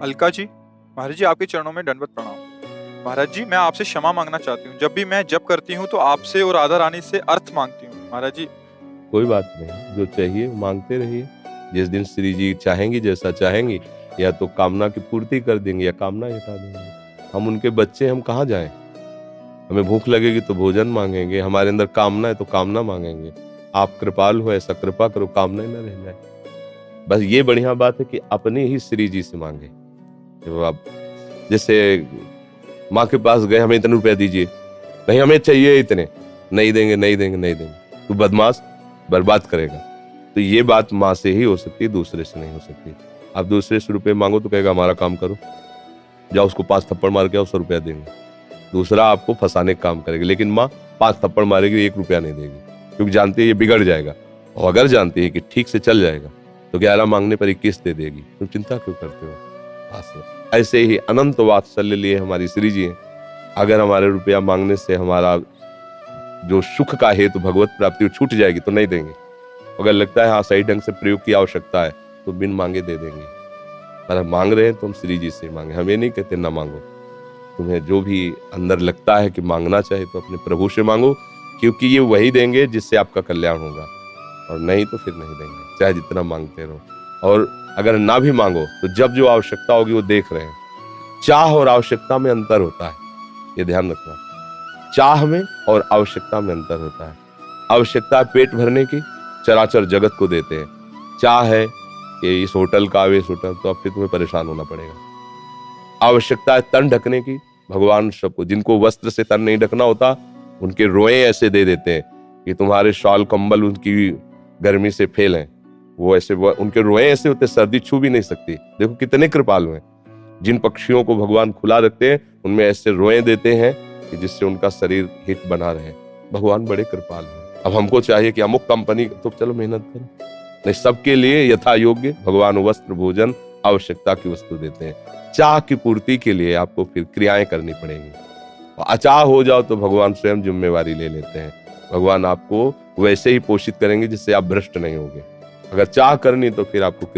अलका जी, महाराज जी आपके चरणों में दंडवत प्रणाम। महाराज जी मैं आपसे क्षमा मांगना चाहती हूँ। जब भी मैं जप करती हूँ तो आपसे और राधा रानी से अर्थ मांगती हूँ महाराज जी। कोई बात नहीं, जो चाहिए मांगते रहिए। जिस दिन श्री जी चाहेंगी, जैसा चाहेंगी, या तो कामना की पूर्ति कर देंगे या कामना हटा देंगे। हम उनके बच्चे, हम कहाँ जाएं? हमें भूख लगेगी तो भोजन मांगेंगे, हमारे अंदर कामना है तो कामना मांगेंगे। आप कृपालु हो, ऐसा कृपा करो कामना ही न रह जाए। बस ये बढ़िया बात है कि अपने ही श्री जी से मांगे। जब आप जैसे माँ के पास गए, हमें इतने रुपए दीजिए, नहीं हमें चाहिए इतने, नहीं देंगे नहीं देंगे नहीं देंगे, तू बदमाश, बर्बाद करेगा। तो ये बात माँ से ही हो सकती है, दूसरे से नहीं हो सकती। आप दूसरे से रुपए मांगो तो कहेगा हमारा काम करो, जाओ उसको 5 थप्पड़ मार के आओ, 100 रुपया देंगे। दूसरा आपको फंसाने का काम करेगी, लेकिन माँ 5 थप्पड़ मारेगी, 1 रुपया नहीं देगी, क्योंकि जानती है ये बिगड़ जाएगा। और अगर जानती है कि ठीक से चल जाएगा तो 11 मांगने पर 21 दे देगी। तुम चिंता क्यों करते हो? ऐसे ही अनंत वात्सल्य लिए हमारी श्री जी हैं। अगर हमारे रुपया मांगने से हमारा जो सुख का हेतु भगवत प्राप्ति छूट जाएगी तो नहीं देंगे। अगर लगता है हाँ सही ढंग से प्रयोग की आवश्यकता है तो बिन मांगे दे देंगे। पर हम मांग रहे हैं तो हम श्री जी से मांगे, हम ये नहीं कहते ना मांगो। तुम्हें जो भी अंदर लगता है कि मांगना चाहिए तो अपने प्रभु से मांगो, क्योंकि ये वही देंगे जिससे आपका कल्याण होगा, और नहीं तो फिर नहीं देंगे, चाहे जितना मांगते रहो। और अगर ना भी मांगो तो जब जो आवश्यकता होगी वो देख रहे हैं। चाह और आवश्यकता में अंतर होता है, ये ध्यान रखना। चाह में और आवश्यकता में अंतर होता है। आवश्यकता है पेट भरने की, चराचर जगत को देते हैं। चाह है कि इस होटल का इस होटल, तो अब फिर तुम्हें परेशान होना पड़ेगा। आवश्यकता है तन ढकने की, भगवान सबको, जिनको वस्त्र से तन नहीं ढकना होता उनके रोए ऐसे दे देते हैं कि तुम्हारे शॉल कंबल उनकी गर्मी से फेल हैं। वो ऐसे उनके रोए ऐसे होते, सर्दी छू भी नहीं सकती। देखो कितने कृपालु हैं। जिन पक्षियों को भगवान खुला रखते हैं उनमें ऐसे रोए देते हैं कि जिससे उनका शरीर हित बना रहे। भगवान बड़े कृपालु हैं। अब हमको चाहिए कि अमुक कंपनी, तो चलो मेहनत करो। नहीं, सबके लिए यथा योग्य भगवान वस्त्र भोजन आवश्यकता की वस्तु देते हैं। चाह की पूर्ति के लिए आपको फिर क्रियाएं करनी पड़ेंगी। अचाह हो जाओ तो भगवान स्वयं जिम्मेवारी ले लेते हैं। भगवान आपको वैसे ही पोषित करेंगे जिससे आप भ्रष्ट नहीं होगे। अगर चाह करनी तो फिर आपको